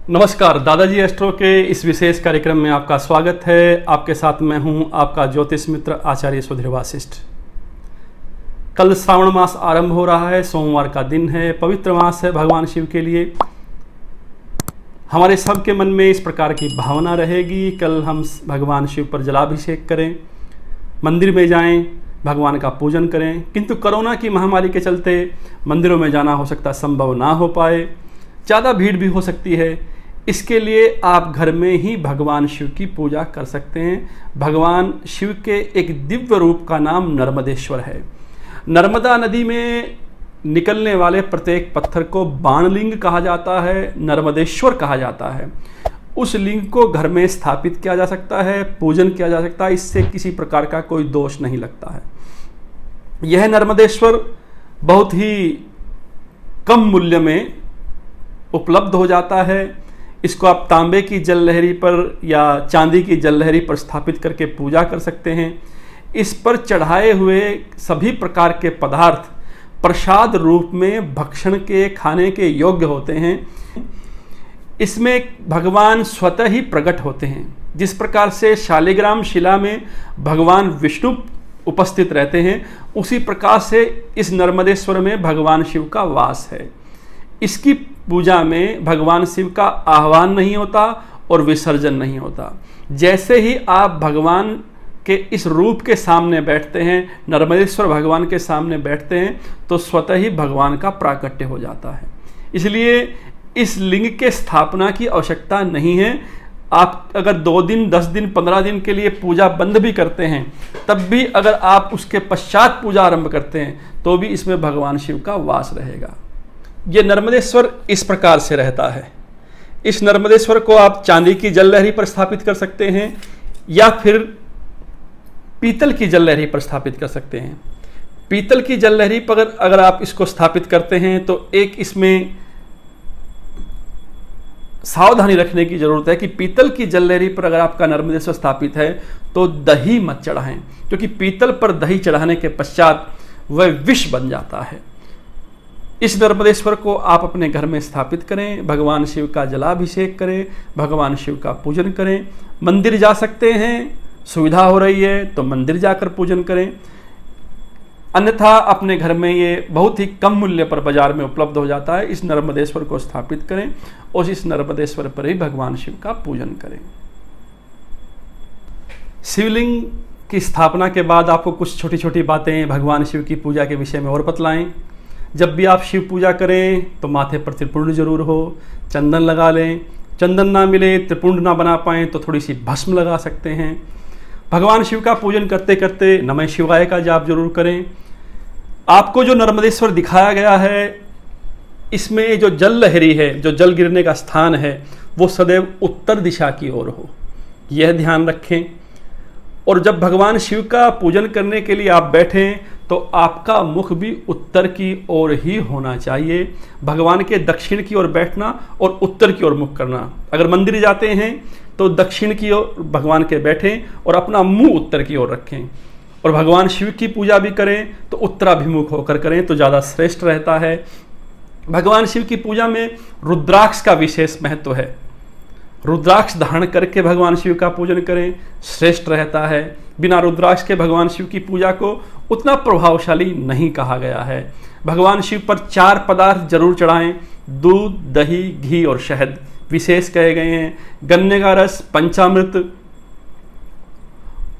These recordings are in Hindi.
नमस्कार, दादाजी एस्ट्रो के इस विशेष कार्यक्रम में आपका स्वागत है। आपके साथ मैं हूं आपका ज्योतिष मित्र आचार्य सुधीर वासिष्ठ। कल श्रावण मास आरंभ हो रहा है, सोमवार का दिन है, पवित्र मास है भगवान शिव के लिए। हमारे सबके मन में इस प्रकार की भावना रहेगी, कल हम भगवान शिव पर जलाभिषेक करें, मंदिर में जाएं, भगवान का पूजन करें। किंतु कोरोना की महामारी के चलते मंदिरों में जाना हो सकता संभव ना हो पाए, ज़्यादा भीड़ भी हो सकती है। इसके लिए आप घर में ही भगवान शिव की पूजा कर सकते हैं। भगवान शिव के एक दिव्य रूप का नाम नर्मदेश्वर है। नर्मदा नदी में निकलने वाले प्रत्येक पत्थर को बाणलिंग कहा जाता है, नर्मदेश्वर कहा जाता है। उस लिंग को घर में स्थापित किया जा सकता है, पूजन किया जा सकता है, इससे किसी प्रकार का कोई दोष नहीं लगता है। यह नर्मदेश्वर बहुत ही कम मूल्य में उपलब्ध हो जाता है। इसको आप तांबे की जल लहरी पर या चांदी की जल लहरी पर स्थापित करके पूजा कर सकते हैं। इस पर चढ़ाए हुए सभी प्रकार के पदार्थ प्रसाद रूप में भक्षण के खाने के योग्य होते हैं। इसमें भगवान स्वतः ही प्रकट होते हैं। जिस प्रकार से शालिग्राम शिला में भगवान विष्णु उपस्थित रहते हैं, उसी प्रकार से इस नर्मदेश्वर में भगवान शिव का वास है। इसकी पूजा में भगवान शिव का आह्वान नहीं होता और विसर्जन नहीं होता। जैसे ही आप भगवान के इस रूप के सामने बैठते हैं, नर्मदेश्वर भगवान के सामने बैठते हैं, तो स्वतः ही भगवान का प्राकट्य हो जाता है। इसलिए इस लिंग के स्थापना की आवश्यकता नहीं है। आप अगर 2 दिन, 10 दिन, 15 दिन के लिए पूजा बंद भी करते हैं, तब भी अगर आप उसके पश्चात पूजा आरंभ करते हैं, तो भी इसमें भगवान शिव का वास रहेगा। ये नर्मदेश्वर इस प्रकार से रहता है। इस नर्मदेश्वर को आप चांदी की जल लहरी पर स्थापित कर सकते हैं या फिर पीतल की जल लहरी पर स्थापित कर सकते हैं। पीतल की जल लहरी पर अगर आप इसको स्थापित करते हैं तो एक इसमें सावधानी रखने की जरूरत है कि पीतल की जल लहरी पर अगर आपका नर्मदेश्वर स्थापित है तो दही मत चढ़ाएं, क्योंकि पीतल पर दही चढ़ाने के पश्चात वह विष बन जाता है। इस नर्मदेश्वर को आप अपने घर में स्थापित करें, भगवान शिव का जलाभिषेक करें, भगवान शिव का पूजन करें। मंदिर जा सकते हैं, सुविधा हो रही है तो मंदिर जाकर पूजन करें, अन्यथा अपने घर में ये बहुत ही कम मूल्य पर बाजार में उपलब्ध हो जाता है। इस नर्मदेश्वर को स्थापित करें और इस नर्मदेश्वर पर ही भगवान शिव का पूजन करें। शिवलिंग की स्थापना के बाद आपको कुछ छोटी छोटी बातें भगवान शिव की पूजा के विषय में और बतलाएं। जब भी आप शिव पूजा करें तो माथे पर त्रिपुंड जरूर हो, चंदन लगा लें। चंदन ना मिले, त्रिपुंड ना बना पाएँ तो थोड़ी सी भस्म लगा सकते हैं। भगवान शिव का पूजन करते करते नमः शिवाय का जाप जरूर करें। आपको जो नर्मदेश्वर दिखाया गया है, इसमें जो जल लहरी है, जो जल गिरने का स्थान है, वो सदैव उत्तर दिशा की ओर हो, यह ध्यान रखें। और जब भगवान शिव का पूजन करने के लिए आप बैठें तो आपका मुख भी उत्तर की ओर ही होना चाहिए। भगवान के दक्षिण की ओर बैठना और उत्तर की ओर मुख करना। अगर मंदिर जाते हैं तो दक्षिण की ओर भगवान के बैठें और अपना मुंह उत्तर की ओर रखें। और भगवान शिव की पूजा भी करें तो उत्तराभिमुख होकर करें तो ज़्यादा श्रेष्ठ रहता है। भगवान शिव की पूजा में रुद्राक्ष का विशेष महत्व है। रुद्राक्ष धारण करके भगवान शिव का पूजन करें, श्रेष्ठ रहता है। बिना रुद्राक्ष के भगवान शिव की पूजा को उतना प्रभावशाली नहीं कहा गया है। भगवान शिव पर 4 पदार्थ जरूर चढ़ाएं, दूध, दही, घी और शहद विशेष कहे गए हैं। गन्ने का रस, पंचामृत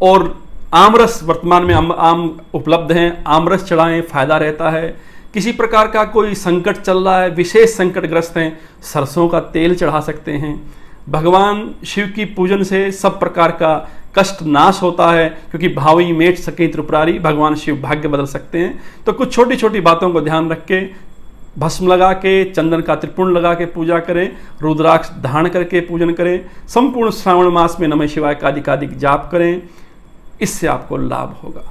और आमरस वर्तमान में आम उपलब्ध हैं, आमरस चढ़ाएं, फायदा रहता है। किसी प्रकार का कोई संकट चल रहा है, विशेष संकटग्रस्त हैं, सरसों का तेल चढ़ा सकते हैं। भगवान शिव की पूजन से सब प्रकार का कष्ट नाश होता है, क्योंकि भावी मेट सके त्रिपुरारी, भगवान शिव भाग्य बदल सकते हैं। तो कुछ छोटी छोटी बातों को ध्यान रख के भस्म लगा के, चंदन का त्रिपुंड लगा के पूजा करें, रुद्राक्ष धारण करके पूजन करें। संपूर्ण श्रावण मास में नमः शिवाय का अधिकाधिक जाप करें, इससे आपको लाभ होगा।